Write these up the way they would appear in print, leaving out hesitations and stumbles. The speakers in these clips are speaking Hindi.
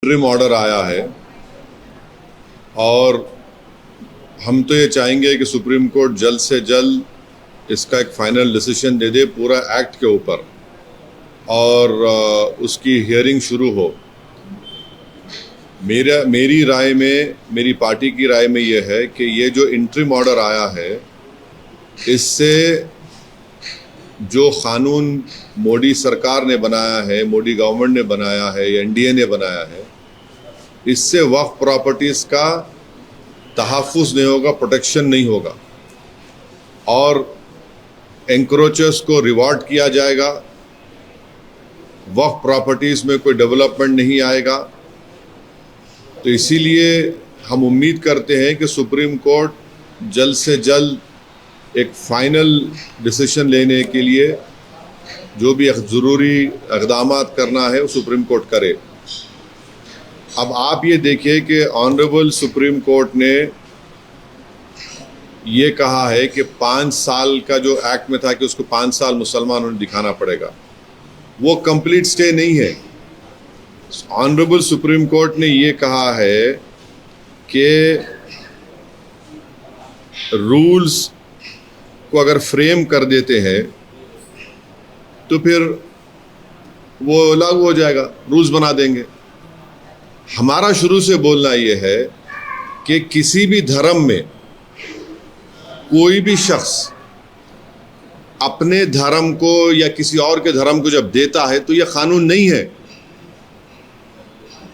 इंटरिम ऑर्डर आया है और हम तो ये चाहेंगे कि सुप्रीम कोर्ट जल्द से जल्द इसका एक फाइनल डिसीजन दे दे पूरा एक्ट के ऊपर और उसकी हियरिंग शुरू हो। मेरी राय में, मेरी पार्टी की राय में ये है कि ये जो इंटरिम ऑर्डर आया है इससे जो कानून मोदी सरकार ने बनाया है, मोदी गवर्नमेंट ने बनाया है या एनडीए ने बनाया है, इससे वक्फ प्रॉपर्टीज़ का तहफ़्फ़ुज़ नहीं होगा, प्रोटेक्शन नहीं होगा और एंक्रोचर्स को रिवॉर्ड किया जाएगा। वक्फ प्रॉपर्टीज़ में कोई डेवलपमेंट नहीं आएगा। तो इसीलिए हम उम्मीद करते हैं कि सुप्रीम कोर्ट जल्द से जल्द एक फ़ाइनल डिसीजन लेने के लिए जो भी ज़रूरी इक़दाम करना है वो सुप्रीम कोर्ट करे। अब आप ये देखिए कि ऑनरेबल सुप्रीम कोर्ट ने ये कहा है कि 5 साल का जो एक्ट में था कि उसको 5 साल मुसलमानों ने दिखाना पड़ेगा, वो कंप्लीट स्टे नहीं है। ऑनरेबल सुप्रीम कोर्ट ने ये कहा है कि रूल्स को अगर फ्रेम कर देते हैं तो फिर वो लागू हो जाएगा, रूल्स बना देंगे। हमारा शुरू से बोलना ये है कि किसी भी धर्म में कोई भी शख्स अपने धर्म को या किसी और के धर्म को जब देता है तो यह कानून नहीं है।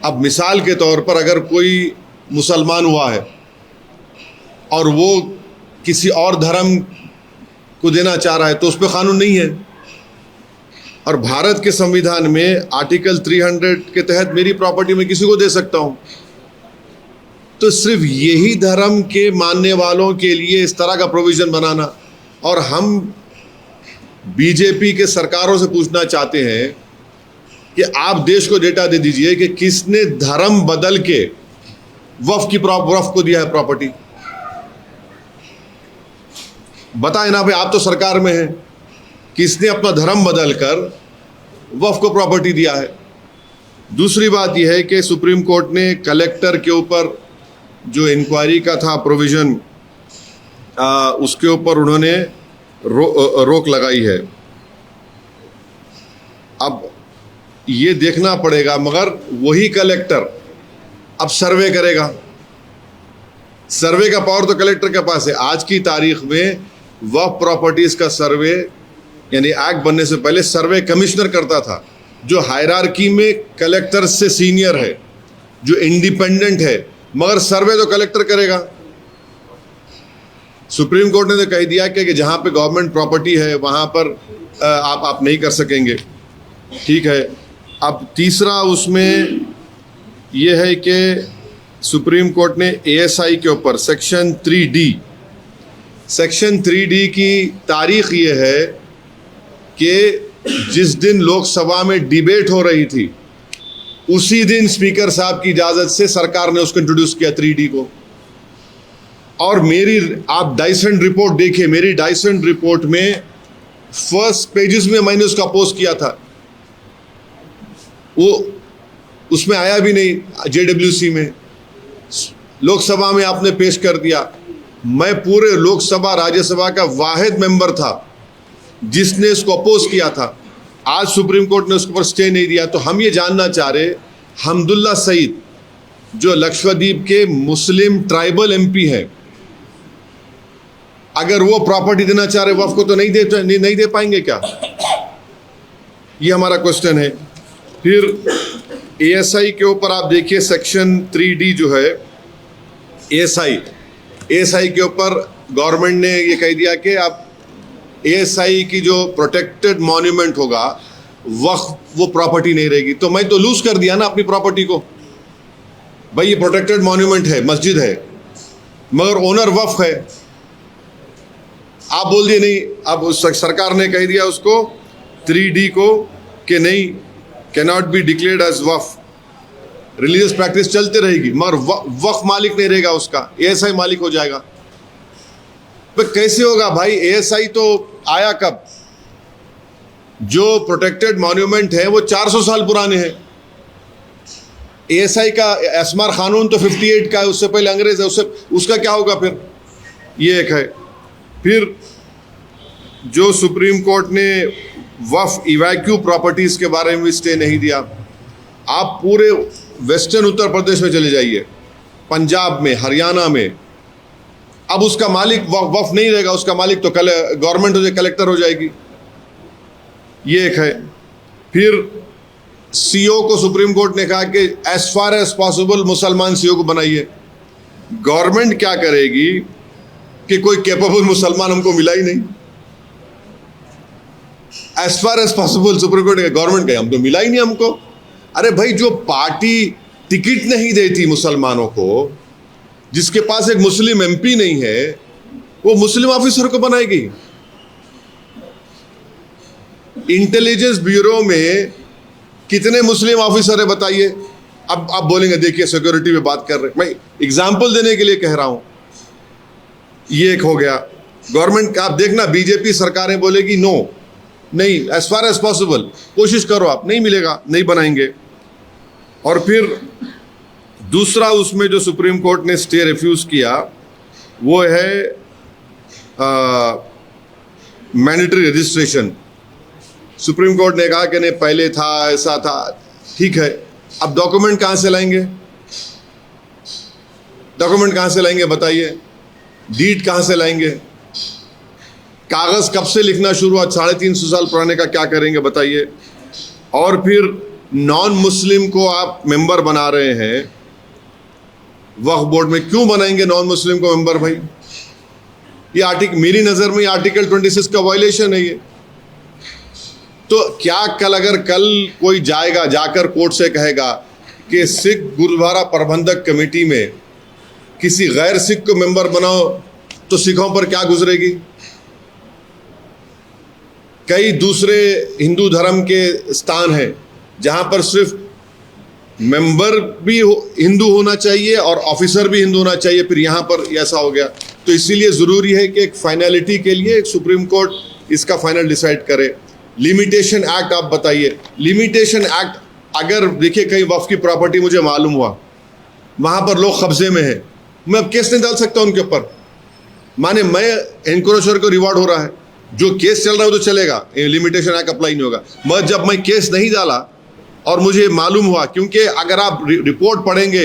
अब मिसाल के तौर पर अगर कोई मुसलमान हुआ है और वो किसी और धर्म को देना चाह रहा है तो उस पर कानून नहीं है। और भारत के संविधान में आर्टिकल 300 के तहत मेरी प्रॉपर्टी में किसी को दे सकता हूं। तो सिर्फ यही धर्म के मानने वालों के लिए इस तरह का प्रोविजन बनाना, और हम बीजेपी के सरकारों से पूछना चाहते हैं कि आप देश को डेटा दे दीजिए कि किसने धर्म बदल के वक्फ को दिया है प्रॉपर्टी। बताएं ना भाई, आप तो सरकार में हैं, किसने अपना धर्म बदलकर वक्फ को प्रॉपर्टी दिया है। दूसरी बात यह है कि सुप्रीम कोर्ट ने कलेक्टर के ऊपर जो इंक्वायरी का था प्रोविज़न, उसके ऊपर उन्होंने रोक लगाई है। अब ये देखना पड़ेगा, मगर वही कलेक्टर अब सर्वे करेगा। सर्वे का पावर तो कलेक्टर के पास है। आज की तारीख में वक्फ प्रॉपर्टीज़ का सर्वे यानी एक्ट बनने से पहले सर्वे कमिश्नर करता था, जो हायरार्की में कलेक्टर से सीनियर है, जो इंडिपेंडेंट है, मगर सर्वे तो कलेक्टर करेगा। सुप्रीम कोर्ट ने तो कह दिया कि जहां पे गवर्नमेंट प्रॉपर्टी है वहां पर आप नहीं कर सकेंगे। ठीक है। अब तीसरा उसमें यह है कि सुप्रीम कोर्ट ने एएसआई के ऊपर सेक्शन 3D की तारीख ये है कि जिस दिन लोकसभा में डिबेट हो रही थी उसी दिन स्पीकर साहब की इजाज़त से सरकार ने उसको इंट्रोड्यूस किया 3D को। और आप डाइसेंट रिपोर्ट देखिए, मेरी डाइसेंट रिपोर्ट में फर्स्ट पेजेस में मैंने उसका अपोज किया था, वो उसमें आया भी नहीं। जेडब्ल्यूसी में लोकसभा में आपने पेश कर दिया। मैं पूरे लोकसभा राज्यसभा का वाहिद मेंबर था जिसने इसको अपोज किया था। आज सुप्रीम कोर्ट ने उसके ऊपर स्टे नहीं दिया। तो हम ये जानना चाह रहे, हमदुल्ला सईद जो लक्षद्वीप के मुस्लिम ट्राइबल एमपी हैं, अगर वो प्रॉपर्टी देना चाह रहे वक्फ को तो नहीं दे पाएंगे क्या? ये हमारा क्वेश्चन है। फिर एएसआई के ऊपर आप देखिए सेक्शन 3D जो है, एएसआई के ऊपर गवर्नमेंट ने ये कह दिया कि आप एएसआई की जो प्रोटेक्टेड मॉन्यूमेंट होगा वक्फ वो प्रॉपर्टी नहीं रहेगी। तो मैं तो लूज कर दिया ना अपनी प्रॉपर्टी को। भाई ये प्रोटेक्टेड मॉन्यूमेंट है, मस्जिद है, मगर ओनर वक्फ है। आप बोल दिए नहीं। अब सरकार ने कह दिया उसको 3D को कि नहीं, cannot be declared as waqf. Religious practice चलते रहेगी मगर वक्फ मालिक नहीं रहेगा, उसका एएसआई मालिक हो जाएगा। तो कैसे होगा भाई? एएसआई तो आया कब? जो प्रोटेक्टेड मॉन्यूमेंट है वो 400 साल पुराने हैं। ASI का एस्मार कानून तो 58 का है, उससे पहले अंग्रेज है, उसका क्या होगा फिर? ये एक है। फिर जो सुप्रीम कोर्ट ने वफ इवैक्यू प्रॉपर्टीज के बारे में स्टे नहीं दिया, आप पूरे वेस्टर्न उत्तर प्रदेश में चले जाइए, पंजाब में, हरियाणा में, अब उसका मालिक वफ नहीं रहेगा, उसका मालिक तो गवर्नमेंट हो जाए, कलेक्टर हो जाएगी। ये एक है। फिर CO को सुप्रीम कोर्ट ने कहा कि एज फार एज पॉसिबल मुसलमान CO को बनाइए। गवर्नमेंट क्या करेगी कि कोई कैपेबल मुसलमान हमको मिला ही नहीं। As far as possible Supreme Court ने, गवर्नमेंट कहे हम तो मिला ही नहीं हमको। अरे भाई, जो पार्टी टिकट नहीं देती मुसलमानों को, जिसके पास एक मुस्लिम MP नहीं है, वो मुस्लिम ऑफिसर को बनाएगी। इंटेलिजेंस ब्यूरो में कितने मुस्लिम ऑफिसर है बताइए? अब आप बोलेंगे देखिए सिक्योरिटी पे बात कर रहे, मैं एग्जाम्पल देने के लिए कह रहा हूं। ये एक हो गया। गवर्नमेंट का आप देखना, बीजेपी सरकारें बोलेगी नो, नहीं, एज फार एज पॉसिबल कोशिश करो, आप नहीं मिलेगा, नहीं बनाएंगे। और फिर दूसरा उसमें जो सुप्रीम कोर्ट ने स्टे रिफ्यूज किया वो है मैंडेटरी रजिस्ट्रेशन। सुप्रीम कोर्ट ने कहा कि नहीं, पहले था, ऐसा था, ठीक है, अब डॉक्यूमेंट कहां से लाएंगे? डॉक्यूमेंट कहां से लाएंगे बताइए? डीड कहां से लाएंगे? कागज कब से लिखना शुरू हुआ? 350 साल पुराने का क्या करेंगे बताइए? और फिर नॉन मुस्लिम को आप मेंबर बना रहे हैं वक्फ बोर्ड में, क्यों बनाएंगे नॉन मुस्लिम को मेंबर भाई? ये आर्टिकल, मेरी नजर में आर्टिकल 26 का वायलेशन है ये। तो क्या अगर कल कोई जाकर कोर्ट से कहेगा कि सिख गुरुद्वारा प्रबंधक कमेटी में किसी गैर सिख को मेंबर बनाओ, तो सिखों पर क्या गुजरेगी? कई दूसरे हिंदू धर्म के स्थान हैं जहां पर सिर्फ मेंबर भी हिंदू होना चाहिए और ऑफिसर भी हिंदू होना चाहिए, फिर यहां पर ऐसा हो गया। तो इसीलिए जरूरी है कि एक फाइनलिटी के लिए एक सुप्रीम कोर्ट इसका फाइनल डिसाइड करे। लिमिटेशन एक्ट आप बताइए, लिमिटेशन एक्ट अगर देखिए कहीं वक्फ की प्रॉपर्टी मुझे मालूम हुआ वहां पर लोग कब्जे में है, मैं अब केस नहीं डाल सकता उनके ऊपर, माने मैं एनक्रोचर को रिवॉर्ड हो रहा है, जो केस चल रहा है वो तो चलेगा, लिमिटेशन एक्ट अप्लाई नहीं होगा। मगर जब मैं केस नहीं डाला और मुझे मालूम हुआ, क्योंकि अगर आप रिपोर्ट पढ़ेंगे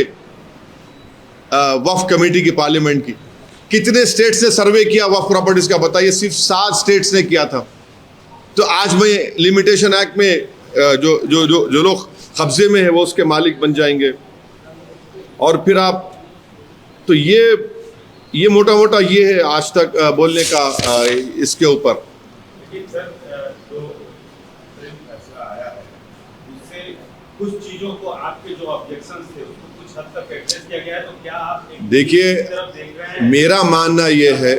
वक्फ कमेटी की, पार्लियामेंट की, कितने स्टेट्स ने सर्वे किया वक्फ प्रॉपर्टीज का बताइए? सिर्फ 7 स्टेट्स ने किया था। तो आज मैं लिमिटेशन एक्ट में जो जो जो जो लोग कब्जे में है वो उसके मालिक बन जाएंगे। और फिर आप, तो ये मोटा मोटा ये है आज तक बोलने का इसके ऊपर। कुछ चीजों को आपके जो ऑब्जेक्शंस थे उसको कुछ हद तक एड्रेस किया गया है, तो क्या आप देखिए मेरा मानना ये है,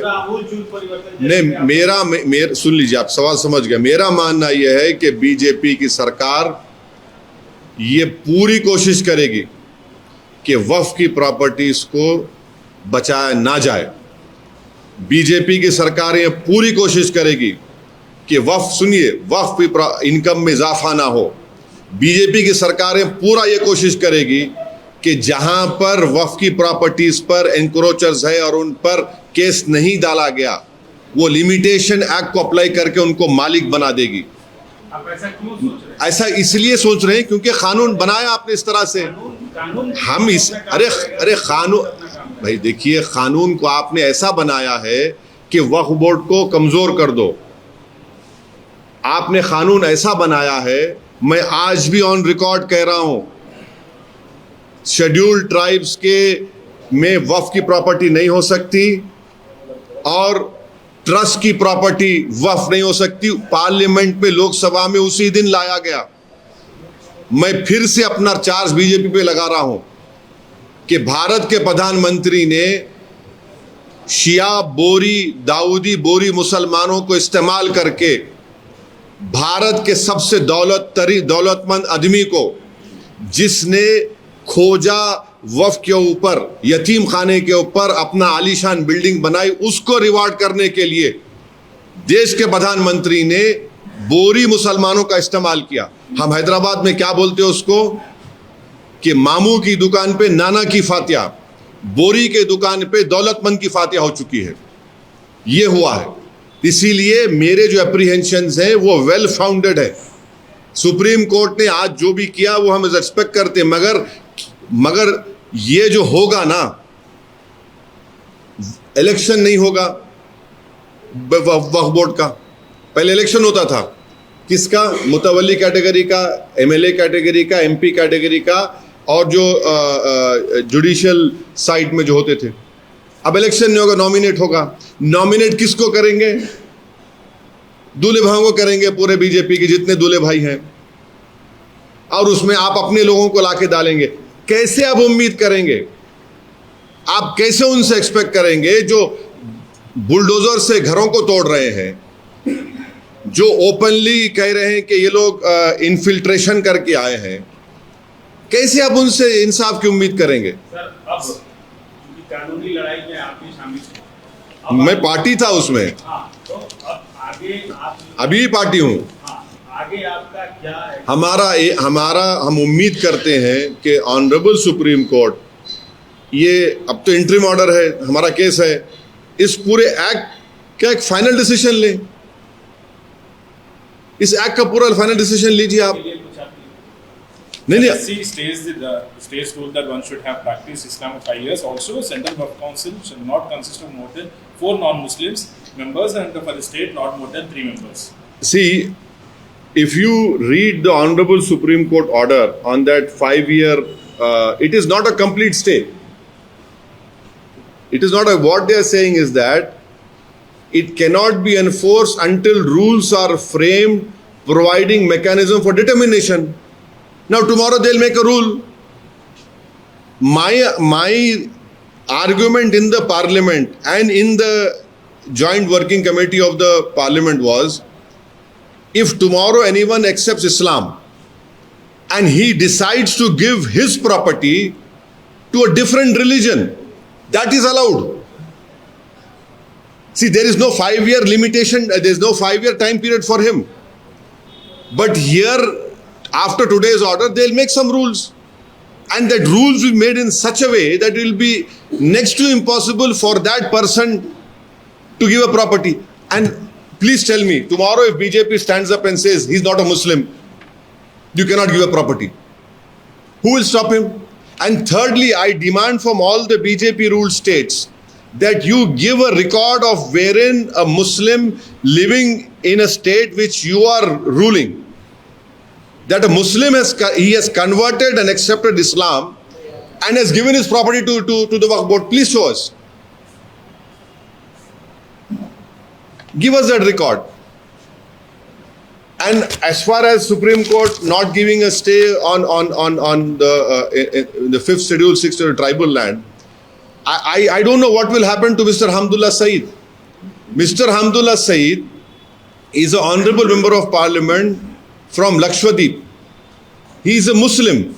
नहीं मेरा सुन लीजिए, आप सवाल समझ गए। मेरा मानना ये है कि बीजेपी की सरकार ये पूरी कोशिश करेगी कि वक्फ की प्रॉपर्टीज को बचाया ना जाए। बीजेपी की सरकार ये पूरी कोशिश करेगी कि वक्फ, सुनिए, वक्फ की इनकम में इजाफा ना हो। बीजेपी की सरकारें पूरा ये कोशिश करेगी कि जहां पर वक्फ की प्रॉपर्टीज पर एनक्रोचर्स है और उन पर केस नहीं डाला गया, वो लिमिटेशन एक्ट को अप्लाई करके उनको मालिक बना देगी। आप ऐसा क्यों सोच रहे हैं? ऐसा इसलिए सोच रहे हैं क्योंकि कानून बनाया आपने इस तरह से। हम इस अरे कानून भाई देखिए, कानून को आपने ऐसा बनाया है कि वक्फ बोर्ड को कमजोर कर दो। आपने कानून ऐसा बनाया है, मैं आज भी ऑन रिकॉर्ड कह रहा हूं, शेड्यूल्ड ट्राइब्स के में वक्फ की प्रॉपर्टी नहीं हो सकती और ट्रस्ट की प्रॉपर्टी वक्फ नहीं हो सकती। पार्लियामेंट में, लोकसभा में उसी दिन लाया गया। मैं फिर से अपना चार्ज बीजेपी पे लगा रहा हूं कि भारत के प्रधानमंत्री ने शिया बोरी, दाऊदी बोरी मुसलमानों को इस्तेमाल करके भारत के सबसे दौलतमंद आदमी को, जिसने खोजा वक्फ के ऊपर, यतीम खाने के ऊपर अपना आलीशान बिल्डिंग बनाई, उसको रिवार्ड करने के लिए देश के प्रधानमंत्री ने बोरी मुसलमानों का इस्तेमाल किया। हम हैदराबाद में क्या बोलते हैं उसको कि मामू की दुकान पे नाना की फातिया, बोरी के दुकान पे दौलतमंद की फातिया हो चुकी है। ये हुआ है। इसीलिए मेरे जो एप्रीहेंशंस हैं वो वेल फाउंडेड है। सुप्रीम कोर्ट ने आज जो भी किया वो हम रिस्पेक्ट करते हैं, मगर ये जो होगा ना, इलेक्शन नहीं होगा वक्फ बोर्ड का। पहले इलेक्शन होता था किसका? मुतवल्ली कैटेगरी का, एमएलए कैटेगरी का, एमपी कैटेगरी का, और जो जुडिशियल साइड में जो होते थे। अब इलेक्शन नहीं होगा, नॉमिनेट होगा। नॉमिनेट किसको करेंगे? दूल्हे भाइयों को करेंगे, पूरे बीजेपी के जितने दूल्हे भाई हैं, और उसमें आप अपने लोगों को लाके डालेंगे। कैसे आप उम्मीद करेंगे? आप कैसे उनसे एक्सपेक्ट करेंगे जो बुलडोजर से घरों को तोड़ रहे हैं, जो ओपनली कह रहे हैं कि ये लोग इन्फिल्ट्रेशन करके आए हैं? कैसे आप उनसे इंसाफ की उम्मीद करेंगे? सर, अब क्योंकि कानूनी लड़ाई में आप भी शामिल हैं। मैं पार्टी था उसमें। हाँ, तो अब आगे आप अभी भी पार्टी हूं। हाँ, आगे आपका क्या है? हमारा हम उम्मीद करते हैं कि ऑनरेबल सुप्रीम कोर्ट, ये अब तो इंटरिम ऑर्डर है, हमारा केस है, इस पूरे एक्ट का एक फाइनल डिसीजन ले। इस एक्ट का पूरा फाइनल डिसीजन लीजिए आप। नहीं, States rule that one should have practiced Islam for 5 years. Also, Central Waqf Council should not consist of more than 4 non-Muslims members, and for the state, not more than 3 members. see, if you read the Honorable Supreme Court order on that 5-year, it is not a complete stay. It is not what they are saying is that it cannot be enforced until rules are framed providing mechanism for determination. Now tomorrow they'll make a rule. My argument in the parliament and in the joint working committee of the parliament was, if tomorrow anyone accepts Islam and he decides to give his property to a different religion, that is allowed. See, there is no 5-year limitation, there is no 5-year time period for him. But here, after today's order, they'll make some rules. And that rules will be made in such a way that it will be next to impossible for that person to give a property. And please tell me, tomorrow if BJP stands up and says he's not a Muslim, you cannot give a property, who will stop him? And thirdly, I demand from all the BJP ruled states that you give a record of wherein a Muslim living in a state which you are ruling, that a Muslim has converted and accepted Islam and has given his property to the Waqf board. Please show us. Give us that record. And as far as Supreme Court not giving a stay on the 5th schedule, 6th schedule tribal land, I don't know what will happen to Mr. Hamdullah Saeed. Mr. Hamdullah Saeed is an honorable member of parliament from Lakshadweep. He is a Muslim.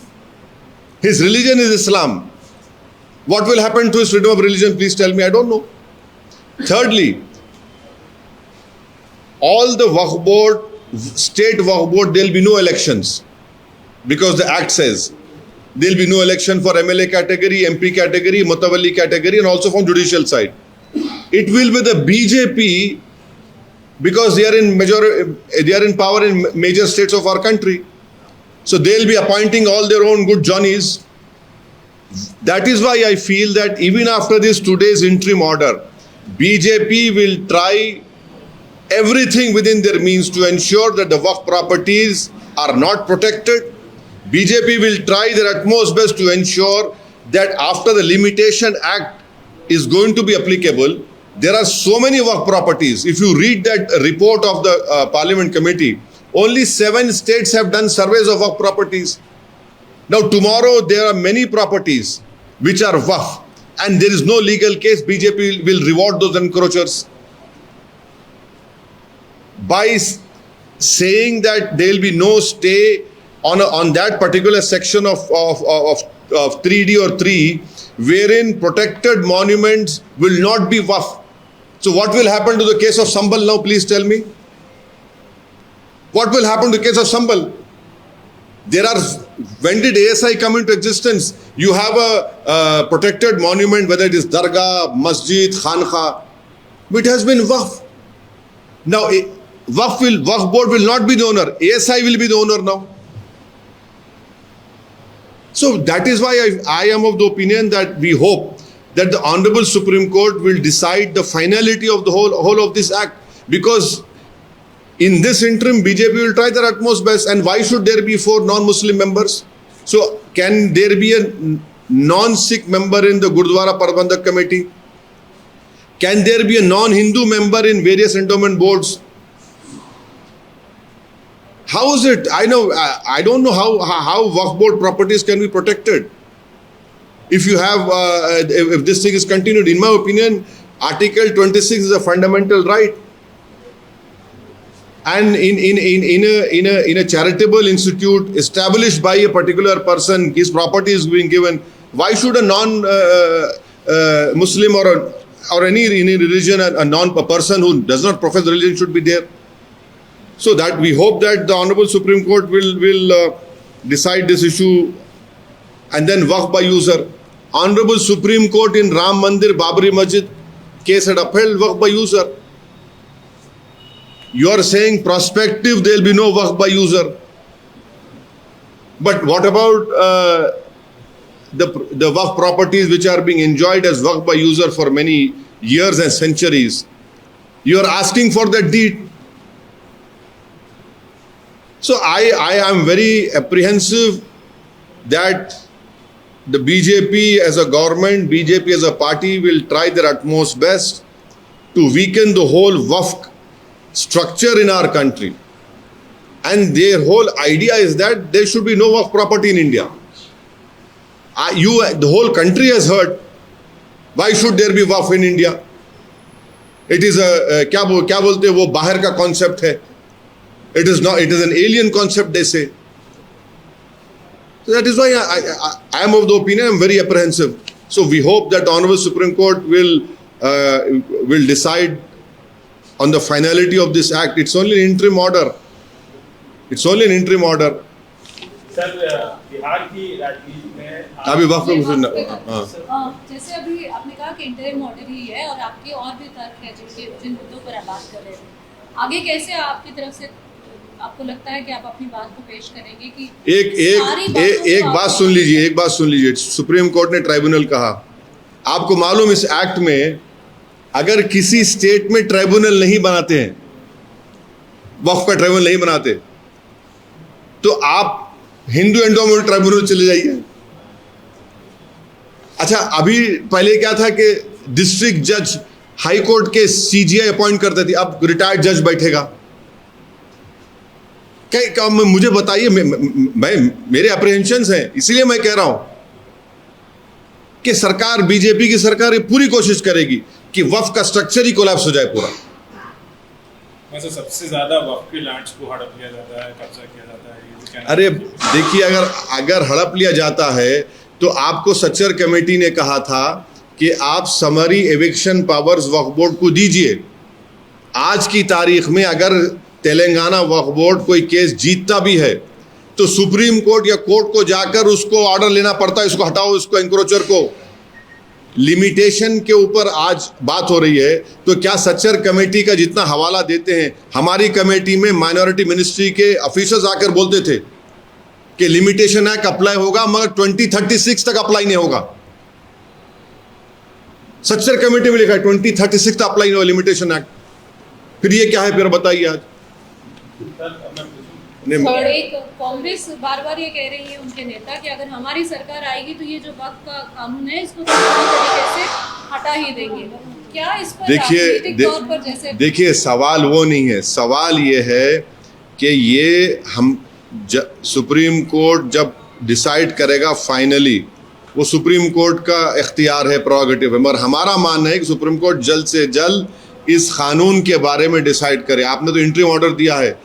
His religion is Islam. What will happen to his freedom of religion? Please tell me. I don't know. Thirdly, all the Waqf board, state Waqf board, there will be no elections because the act says there will be no election for MLA category, MP category, Mutawalli category, and also from judicial side. It will be the BJP because they are in power in major states of our country. So they'll be appointing all their own good Johnnies. That is why I feel that even after this today's interim order, BJP will try everything within their means to ensure that the Waqf properties are not protected. BJP will try their utmost best to ensure that after the Limitation Act is going to be applicable, there are so many Waqf properties. If you read that report of the Parliament Committee, only 7 states have done surveys of Waqf properties. Now tomorrow there are many properties which are Waqf and there is no legal case. BJP will reward those encroachers by saying that there will be no stay on that particular section of 3D or 3 wherein protected monuments will not be Waqf. So what will happen to the case of Sambhal now? Please tell me. What will happen to the case of Sambhal? There are, when did ASI come into existence? You have a protected monument, whether it is Dargah, Masjid, Khanqa, it has been Waqf. Now, Waqf board will not be the owner. ASI will be the owner now. So that is why I am of the opinion that we hope that the Honorable Supreme Court will decide the finality of the whole of this act, because in this interim BJP will try their utmost best. And why should there be 4 non-Muslim members? So can there be a non-Sikh member in the Gurdwara Prabandhak Committee? Can there be a non-Hindu member in various endowment boards? How is it? I don't know how Waqf board properties can be protected. If you have, if this thing is continued, in my opinion, Article 26 is a fundamental right. And in a charitable institute established by a particular person, his property is being given. Why should a non-Muslim or any religion, a person who does not profess religion should be there? So that we hope that the Honorable Supreme Court will decide this issue. And then Waqf by user. Honorable Supreme Court in Ram Mandir, Babri Masjid case had upheld Waqf by user. You are saying prospective there will be no Waqf by user. But what about the Waqf properties which are being enjoyed as Waqf by user for many years and centuries? You are asking for that deed. So I am very apprehensive that the BJP as a government, BJP as a party will try their utmost best to weaken the whole Waqf structure in our country. And their whole idea is that there should be no Waqf property in India. The whole country has heard, why should there be Waqf in India? It is a, क्या बोलते हैं वो बाहर का concept है. It is not. It is an alien concept, they say. So that is why I am of the opinion. I am very apprehensive. So we hope that the Honorable Supreme Court will decide on the finality of this act. It's only an interim order. It's only an interim order. Sir Bihar की राजनीति में अभी वक्त जैसे अभी आपने कहा कि इंटरिम ऑर्डर ही है और आपके और भी तर्क है जिन मुद्दों पर आप बात कर रहे हैं, आगे कैसे आपकी तरफ से आपको लगता है कि आप अपनी बात को पेश करेंगे कि एक बात सुन लीजिए सुप्रीम कोर्ट ने ट्राइब्यूनल कहा, आपको मालूम इस एक्ट में अगर किसी स्टेट में ट्राइब्यूनल नहीं बनाते हैं, वक्फ का ट्राइब्यूनल नहीं बनाते, तो आप हिंदू एंडोमेंट ट्राइब्यूनल चले जाइए। अच्छा, अभी पहले क्या था कि डिस्ट्रिक्ट जज हाई कोर्ट के सीजीआई अपॉइंट करते थे, अब रिटायर्ड जज बैठेगा। क्या मुझे बताइए, मेरे अप्रहेंशंस हैं, इसलिए मैं कह रहा हूं कि सरकार, बीजेपी की सरकार पूरी कोशिश करेगी कि वक्फ का स्ट्रक्चर ही कोलैप्स हो जाए पूरा। वैसे सबसे ज्यादा वक्फ के लैंड्स को हड़प लिया जाता है, कब्जा किया जाता है। अरे देखिए, अगर हड़प लिया जाता है तो आपको सच्चर कमेटी ने कहा था कि आप समरी एविक्शन पावर्स वक्फ बोर्ड को दीजिए। आज की तारीख में अगर तेलंगाना वक्फ बोर्ड कोई केस जीतता भी है तो सुप्रीम कोर्ट या कोर्ट को जाकर उसको ऑर्डर लेना पड़ता है, इसको हटाओ, इसको एंक्रोचर को। लिमिटेशन के ऊपर आज बात हो रही है, तो क्या सच्चर कमेटी का जितना हवाला देते हैं, हमारी कमेटी में माइनॉरिटी मिनिस्ट्री के ऑफिसर्स आकर बोलते थे कि लिमिटेशन एक्ट अप्लाई होगा मगर 2036 तक अप्लाई नहीं होगा। सच्चर कमेटी में लिखा है 2036 तक अप्लाई नहीं होगा लिमिटेशन एक्ट। फिर ये क्या है, फिर बताइए आज। एक कांग्रेस बार बार ये कह रही है, उनके नेता, कि अगर हमारी सरकार आएगी तो ये जो वक्फ का कानून है इसको पूरी तरीके से हटा ही देंगे। क्या इस पर राजनीतिक तौर पर जैसे देखिए, सवाल वो नहीं है, सवाल ये है कि ये हम सुप्रीम कोर्ट जब डिसाइड करेगा फाइनली, वो सुप्रीम कोर्ट का इख्तियार है, प्रोगेटिव है, मगर हमारा मानना है कि सुप्रीम कोर्ट जल्द से जल्द इस कानून के बारे में डिसाइड करे। आपने तो इंटरिम ऑर्डर दिया है,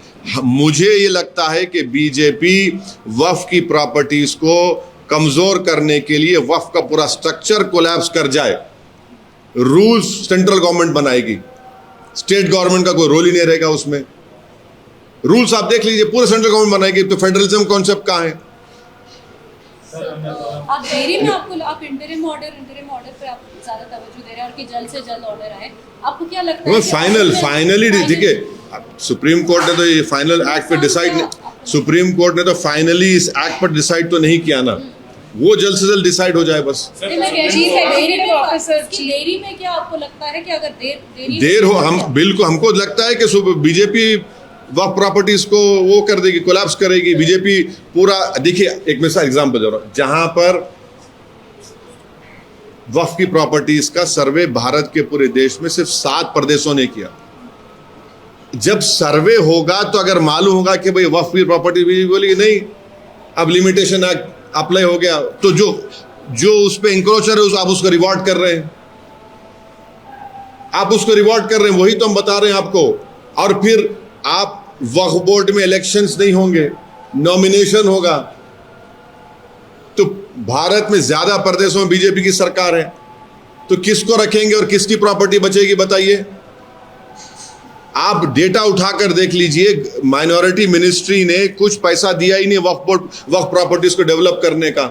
मुझे ये लगता है कि बीजेपी वक्फ की प्रॉपर्टीज को कमजोर करने के लिए वक्फ का पूरा स्ट्रक्चर कोलैप्स कर जाए, रूल्स सेंट्रल गवर्नमेंट बनाएगी, स्टेट गवर्नमेंट का कोई रोल ही नहीं रहेगा उसमें। रूल्स आप देख लीजिए, पूरे सेंट्रल गवर्नमेंट बनाएगी, तो फेडरलिज्म कॉन्सेप्ट कहाँ है? आप देरी में आप इंटरिम ऑर्डर पे आप ज्यादा तवज्जो दे रहे हैं और कि जल्द से जल्द ऑर्डर आए, आपको क्या लगता है कि फाइनली देखिए, सुप्रीम कोर्ट ने तो ये फाइनल एक्ट पे डिसाइड, सुप्रीम कोर्ट ने तो फाइनली इस एक्ट पर डिसाइड तो नहीं किया ना, वो जल्द से जल्द डिसाइड हो जाए बस। देरी में क्या आपको लगता है कि अगर देर हो, हम बिल्कुल, हमको लगता है कि बीजेपी वक्फ प्रॉपर्टीज को वो कर देगी, कोलैप्स करेगी बीजेपी पूरा। देखिए एक मिसाल एग्जांपल दे रहा हूं, जहां पर वक्फ की प्रॉपर्टीज का सर्वे भारत के पूरे देश में सिर्फ 7 प्रदेशों ने किया। जब सर्वे होगा तो अगर मालूम होगा कि भाई वक्फ की प्रॉपर्टी भी बोली नहीं, अब लिमिटेशन एक्ट अप्लाई हो गया, तो जो उस पे इंक्रोचर है आप उसको रिवॉर्ड कर रहे हैं, आप उसको रिवॉर्ड कर रहे हैं, वही तो हम बता रहे हैं आपको। और फिर आप वक्फ बोर्ड में इलेक्शंस नहीं होंगे, नॉमिनेशन होगा, तो भारत में ज्यादा प्रदेशों में बीजेपी की सरकार है, तो किसको रखेंगे और किसकी प्रॉपर्टी बचेगी बताइए? आप डेटा उठाकर देख लीजिए, माइनॉरिटी मिनिस्ट्री ने कुछ पैसा दिया ही नहीं वक्फ प्रॉपर्टीज को डेवलप करने का।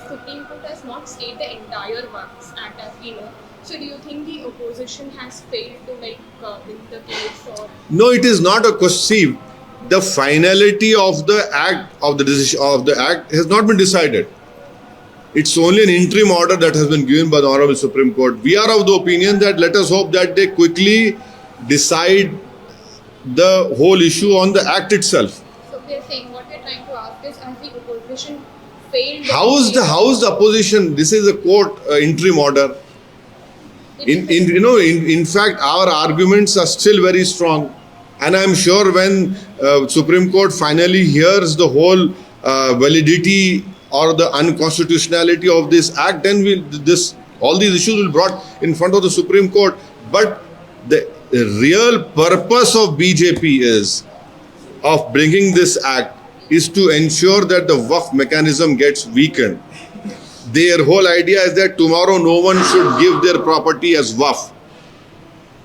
Supreme Court has not stayed the entire Waqf Act as we know. So do you think the opposition has failed to win the case, or? No, it is not a question. See, the finality of the act, of the decision of the act has not been decided. It's only an interim order that has been given by the Honorable Supreme Court. We are of the opinion that let us hope that they quickly decide the whole issue on the act itself. So we are saying, what we are trying to ask is, has the opposition failed? How is the opposition? This is a court interim order. In fact, our arguments are still very strong, and I'm sure when Supreme Court finally hears the whole validity or the unconstitutionality of this act, then all these issues will be brought in front of the Supreme Court. But the real purpose of BJP of bringing this act is to ensure that the Waqf mechanism gets weakened. Their whole idea is that tomorrow no one should give their property as Waqf.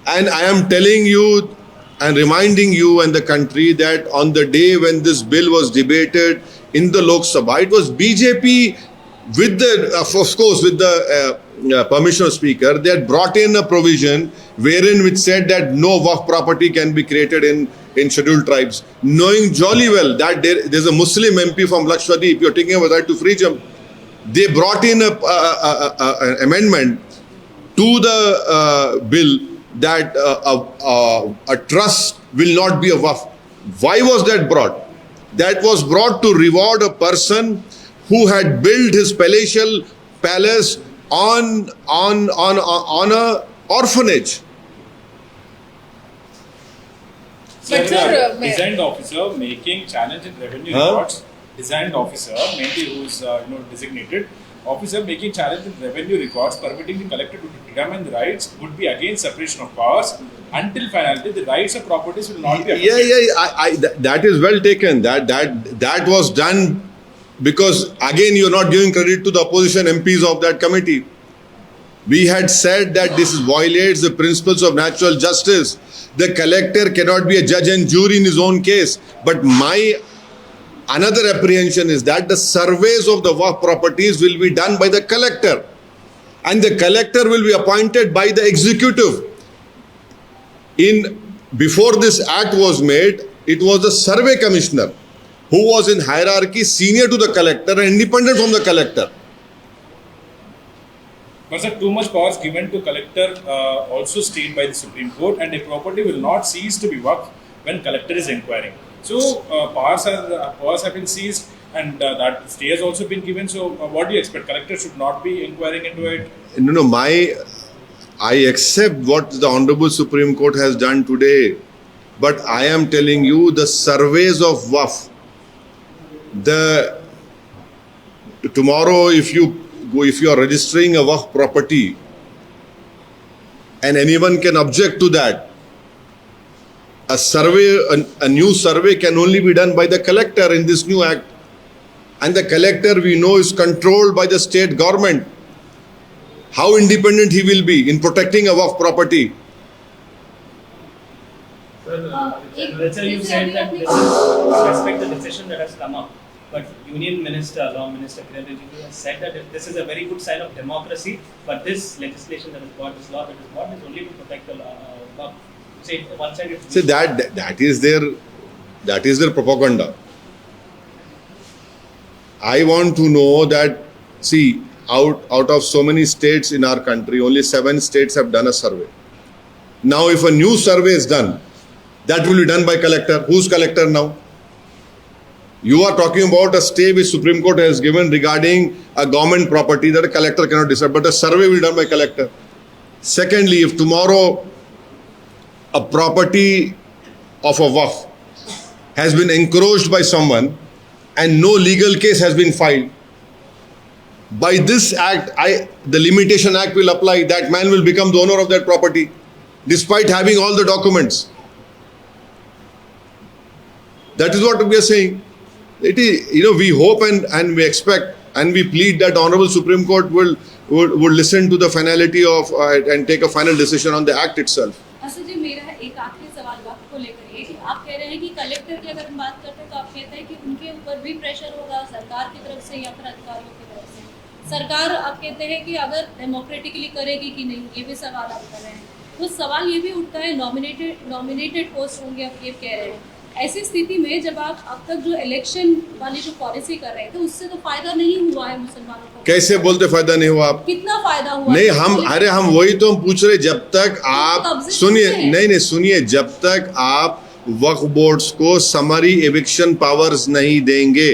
And I am telling you and reminding you and the country that on the day when this bill was debated in the Lok Sabha, it was BJP with the, of course, with the permission of Speaker, they had brought in a provision wherein which said that no Waqf property can be created in scheduled tribes, knowing jolly well that there's a Muslim MP from Lakshadweep, you're taking a right to freedom. They brought in an amendment to the bill that a trust will not be a Waqf. Why was that brought? That was brought to reward a person who had built his palatial palace on a orphanage. But sir, designed officer making challenge in revenue records. Designed officer, mainly who is designated officer making challenge in revenue records, permitting the collector to determine the rights would be against separation of powers. Until finality, the rights of properties will not be affected. That is well taken. That was done because again you are not giving credit to the opposition MPs of that committee. We had said that this violates the principles of natural justice. The collector cannot be a judge and jury in his own case. But my another apprehension is that the surveys of the Waqf properties will be done by the collector, and the collector will be appointed by the executive. Before this act was made, it was the survey commissioner who was in hierarchy senior to the collector and independent from the collector. But sir, too much powers given to collector also stated by the Supreme Court, and a property will not cease to be Waqf when collector is inquiring. So powers have been seized, and that stay has also been given. So what do you expect? Collector should not be inquiring into it? No, I accept what the Honorable Supreme Court has done today, but I am telling you the surveys of Waqf, tomorrow if you are registering a Waqf property and anyone can object to that, a new survey can only be done by the collector in this new act, and the collector we know is controlled by the state government. How independent he will be in protecting a Waqf property? Sir, you said that this is respect the decision that has come up, but Union Minister, Law Minister Kiran Rijiju has said that this is a very good sign of democracy, but this legislation that is brought, this law that is brought, is only to protect the law. Say one side. See, that is their propaganda. I want to know that, see, out of so many states in our country, only 7 states have done a survey. Now, if a new survey is done, that will be done by collector. Who's collector now? You are talking about a stay which Supreme Court has given regarding a government property that a collector cannot decide, but a survey will be done by collector. Secondly, if tomorrow a property of a waqf has been encroached by someone and no legal case has been filed, by this act, the Limitation Act will apply. That man will become the owner of that property, despite having all the documents. That is what we are saying. It is, we hope and we expect and we plead that Honorable Supreme Court would listen to the finality of and take a final decision on the act itself. अच्छा जी, मेरा एक आखिरी सवाल वक्त को लेकर ये कि आप कह रहे हैं कि कलेक्टर की अगर हम बात करते हैं तो आप कहते हैं कि उनके ऊपर भी प्रेशर होगा सरकार की तरफ से या फिर अधिकारियों की तरफ से। सरकार आप कहते हैं कि अगर डेमोक्रेटिकली करेगी कि नहीं, ये भी सवाल आप कर रहे हैं। तो सवाल ये भी उठता है नॉमिनेटेड पोस्ट होंगे, आप ये कह रहे हैं। ऐसी स्थिति में जब आप अब तक जो इलेक्शन वाली जो पॉलिसी कर रहे थे उससे तो फायदा नहीं हुआ है मुसलमानों को। कैसे बोलते फायदा नहीं हुआ? आप कितना फायदा हुआ? नहीं, हम वही तो हम पूछ रहे। जब तक आप सुनिए, जब तक आप वक्फ बोर्ड्स को समरी एविक्शन पावर्स नहीं देंगे,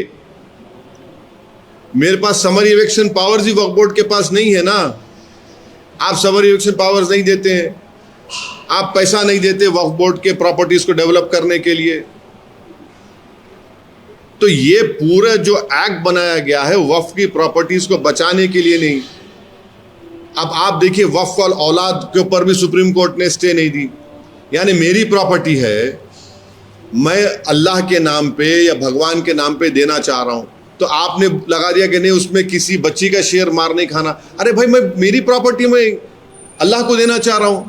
मेरे पास समरी एविक्शन पावर्स ही वक्फ बोर्ड के पास नहीं है ना। आप समरी एविक्शन पावर्स नहीं देते हैं, आप पैसा नहीं देते वक्फ बोर्ड के प्रॉपर्टीज को डेवलप करने के लिए। तो ये पूरा जो एक्ट बनाया गया है वक्फ की प्रॉपर्टीज को बचाने के लिए नहीं। अब आप देखिए, वक्फ वाल औलाद के ऊपर भी सुप्रीम कोर्ट ने स्टे नहीं दी। यानी मेरी प्रॉपर्टी है, मैं अल्लाह के नाम पे या भगवान के नाम पे देना चाह रहा हूं, तो आपने लगा दिया कि नहीं, उसमें किसी बच्ची का शेयर मार नहीं खाना। अरे भाई, मैं मेरी प्रॉपर्टी में अल्लाह को देना चाह रहा हूं।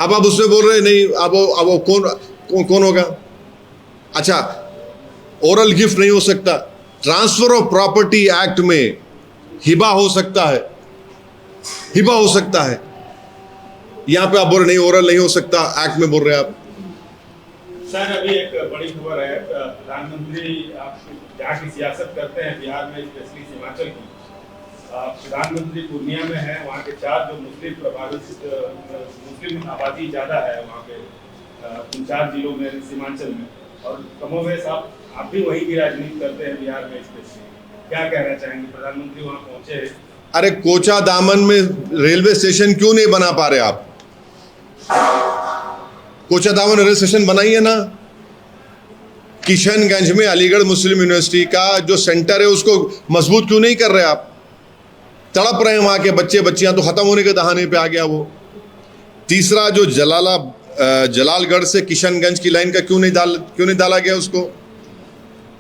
अब आप उसमें बोल रहे नहीं, अब वो कौन होगा? अच्छा, ओरल गिफ्ट नहीं हो सकता। ट्रांसफर ऑफ प्रॉपर्टी एक्ट में हिबा हो सकता है, हिबा हो सकता है। यहां पे आप बोल रहे नहीं, ओरल नहीं हो सकता, एक्ट में बोल रहे आप। सर, अभी एक बड़ी खबर है, प्रधानमंत्री आप जहाँ की सियासत करते हैं बिहार में, स्पेशली हिमाचल की, प्रधानमंत्री पूर्णिया में है। वहाँ के 4 जो मुस्लिम आबादी ज़्यादा है वहाँ के 4 जिलों में, सीमांचल में, और कमोवेश आप भी वहीं की राजनीति करते हैं बिहार में स्पेशली। क्या कहना चाहेंगे? प्रधानमंत्री वहाँ पहुँचे। अरे, कोचा दामन में रेलवे स्टेशन क्यों नहीं बना पा रहे आप? कोचा दामन रेलवे स्टेशन बनाइए ना। किशनगंज में अलीगढ़ मुस्लिम यूनिवर्सिटी का जो सेंटर है उसको मजबूत क्यों नहीं कर रहे आप? तड़प रहे हैं वहां के बच्चे बच्चियां, तो खत्म होने के दहाने पे आ गया वो। तीसरा, जो जलालगढ़ से किशनगंज की लाइन का क्यों नहीं डाला गया उसको?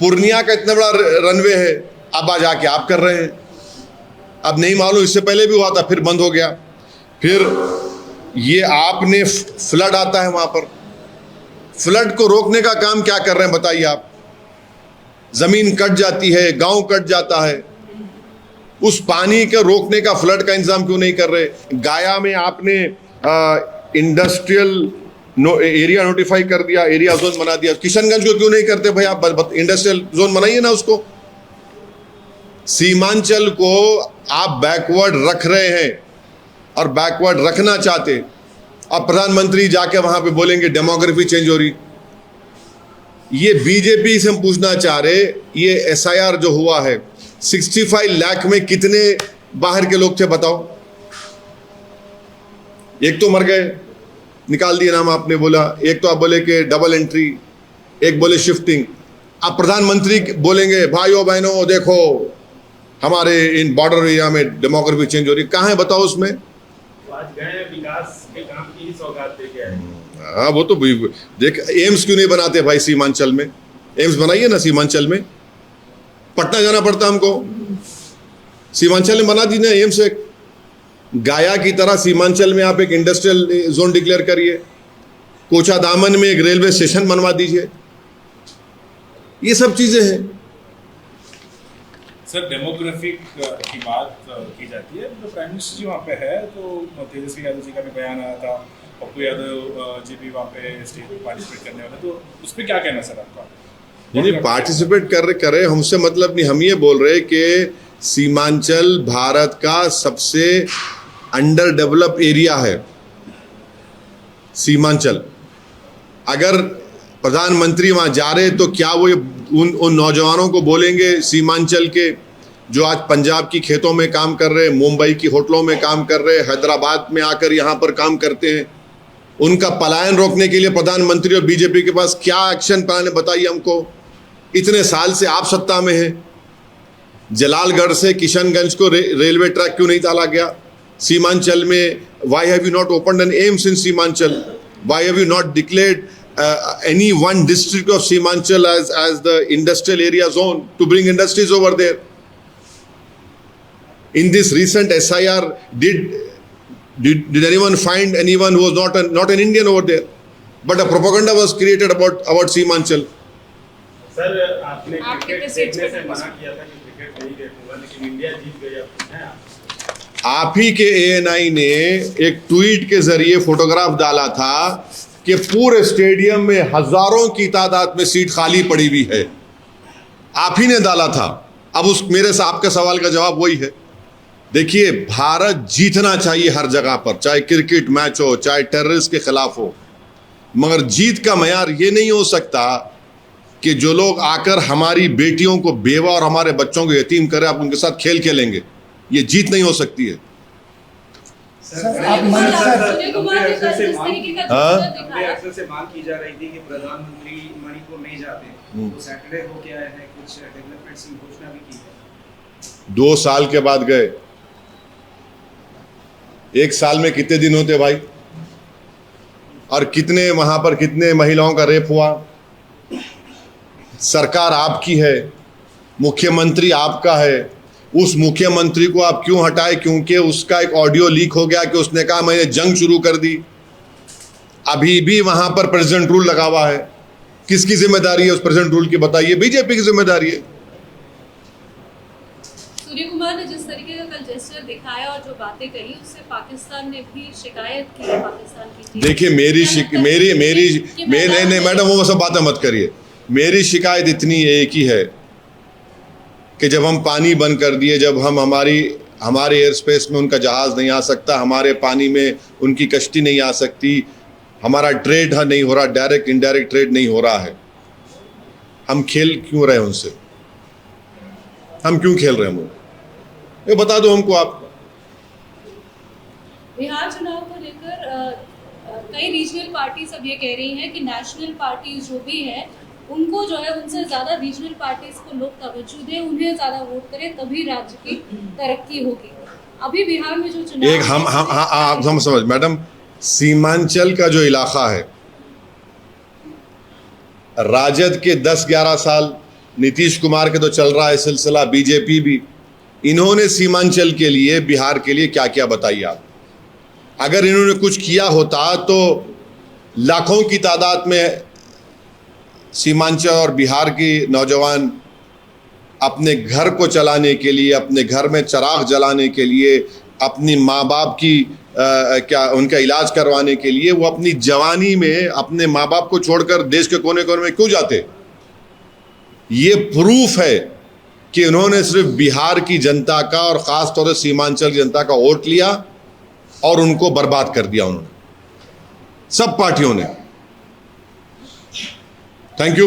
पूर्णिया का इतना बड़ा रनवे है, अब आ जाके आप कर रहे हैं। अब नहीं मालूम, इससे पहले भी हुआ था, फिर बंद हो गया। फिर ये आपने फ्लड आता है वहां पर, फ्लड को रोकने का काम क्या कर रहे हैं बताइए आप? जमीन कट जाती है, गांव कट जाता है, उस पानी के रोकने का, फ्लड का इंतजाम क्यों नहीं कर रहे? गाया में आपने इंडस्ट्रियल एरिया नोटिफाई कर दिया, एरिया जोन बना दिया। किशनगंज को क्यों नहीं करते भाई आप? इंडस्ट्रियल जोन बनाइए ना उसको। सीमांचल को आप बैकवर्ड रख रहे हैं और बैकवर्ड रखना चाहते, और प्रधानमंत्री जाके वहां पे बोलेंगे डेमोग्राफी चेंज हो रही। ये बीजेपी से हम पूछना चाह रहे, ये एसआईआर जो हुआ है, 65 लाख में कितने बाहर के लोग थे बताओ? एक तो मर गए, निकाल दिए नाम आपने बोला। एक तो आप बोले कि डबल एंट्री, एक बोले शिफ्टिंग। अब प्रधानमंत्री बोलेंगे भाइयों बहनों देखो हमारे इन बॉर्डर एरिया में डेमोग्राफी चेंज हो रही। कहाँ है बताओ उसमें? आज गए विकास के काम की ही सौगात देके आए। हाँ, वो तो देख, एम्स क्यों नहीं बनाते भाई सीमांचल में? एम्स बनाइए ना सीमांचल में। पटना जाना पड़ता हमको, सीमांचल में बना दीजिए एम्स। एक गाया की तरह सीमांचल में आप एक इंडस्ट्रियल जोन डिक्लेयर करिए। कोचादामन में एक रेलवे स्टेशन बनवा दीजिए। ये सब चीजें हैं। सर डेमोग्राफिक की बात की जाती है, तो प्राइम मिनिस्टर जी वहाँ पे है, तो तेजस्वी यादव जी का भी बयान आया था, पप्पू यादव जी भी वहाँ पे स्टेज पे पार्टिसिपेट करने वाले, तो उस पर क्या कहना सर आपका? नहीं, पार्टिसिपेट करे हमसे मतलब नहीं। हम ये बोल रहे कि सीमांचल भारत का सबसे अंडर डेवलप एरिया है। सीमांचल, अगर प्रधानमंत्री वहाँ जा रहे तो क्या वो उन नौजवानों को बोलेंगे सीमांचल के, जो आज पंजाब की खेतों में काम कर रहे, मुंबई की होटलों में काम कर रहे, हैदराबाद में आकर यहाँ पर काम करते हैं, उनका पलायन रोकने के लिए प्रधानमंत्री और बीजेपी के पास क्या एक्शन प्लान है? बताइए हमको। इतने साल से आप सत्ता में हैं। जलालगढ़ से किशनगंज को रेलवे ट्रैक क्यों नहीं डाला गया? सीमांचल में why have you not opened an AIIMS in Seemanchal? Why have you not declared any one district of Seemanchal as the industrial area zone to bring industries over there? In this recent SIR, did anyone find anyone who was not an Indian over there? But a propaganda was created about Seemanchal. Sir, आपने क्रिकेट देखने से मना किया था कि क्रिकेट नहीं देखूंगा, लेकिन इंडिया जीत गई। आप ही के ANI ने एक ट्वीट के जरिए फोटोग्राफ डाला था कि पूरे स्टेडियम में हजारों की तादाद में सीट खाली पड़ी हुई है। आप ही ने डाला था। अब मेरे से आपके सवाल का जवाब वही है। देखिए, भारत जीतना चाहिए हर जगह पर, चाहे क्रिकेट मैच हो, चाहे टेररिस्ट के खिलाफ हो, मगर जीत का मयार ये नहीं हो सकता कि जो लोग आकर हमारी बेटियों को बेवा और हमारे बच्चों को यतीम करें, आप उनके साथ खेल खेलेंगे। ये जीत नहीं हो सकती है। अक्सर से मांग की जा रही थी कि प्रधानमंत्री मणिपुर नहीं जाते, तो सैटरडे को क्या है, कुछ डेवलपमेंट्स की घोषणा भी की है। 2 साल के बाद गए। 1 साल में कितने दिन होते भाई? और कितने वहां पर कितने महिलाओं का रेप हुआ? सरकार आपकी है, मुख्यमंत्री आपका है। उस मुख्यमंत्री को आप क्यों हटाए? क्योंकि उसका एक ऑडियो लीक हो गया कि उसने कहा मैंने जंग शुरू कर दी। अभी भी वहां पर प्रेसिडेंट रूल लगा हुआ है। किसकी जिम्मेदारी है उस प्रेसिडेंट रूल की? बताइए। बीजेपी की जिम्मेदारी है। सूर्य कुमार ने जिस तरीके का कल जेस्चर दिखाया और जो बातें कही, उससे पाकिस्तान ने भी शिकायत की है पाकिस्तान की। देखिए, नहीं मैडम, वो सब बातें मत करिए। मेरी शिकायत इतनी एक ही है कि जब हम पानी बंद कर दिए, जब हम हमारे एयर स्पेस में उनका जहाज़ नहीं आ सकता, हमारे पानी में उनकी कश्ती नहीं आ सकती, हमारा ट्रेड नहीं हो रहा, डायरेक्ट इनडायरेक्ट ट्रेड नहीं हो रहा है, हम खेल क्यों रहे उनसे? हम क्यों खेल रहे हैं? ये बता दो हमको आप। बिहार चुनाव को लेकर कई रीजनल पार्टीज अब ये कह रही हैं कि नेशनल पार्टीज जो भी है उनको जो है उनसे ज़्यादा रीजनल पार्टीज को लोग तवज्जो दें, उन्हें ज़्यादा वोट करें, तभी राज्य की तरक्की होगी। अभी बिहार में जो चुनाव एक हम समझ मैडम, सीमांचल का जो इलाका है, राजद के 10-11 साल, नीतीश कुमार के तो चल रहा है सिलसिला, बीजेपी भी, इन्होंने सीमांचल के लिए, बिहार के लिए क्या क्या बताइए आप। अगर इन्होंने कुछ किया होता तो लाखों की तादाद में सीमांचल और बिहार के नौजवान अपने घर को चलाने के लिए, अपने घर में चिराग जलाने के लिए, अपनी माँ बाप की उनका इलाज करवाने के लिए, वो अपनी जवानी में अपने माँ बाप को छोड़कर देश के कोने कोने में क्यों जाते? ये प्रूफ है कि उन्होंने सिर्फ बिहार की जनता का और ख़ास तौर से सीमांचल की जनता का वोट लिया और उनको बर्बाद कर दिया उन्होंने, सब पार्टियों ने। Thank you.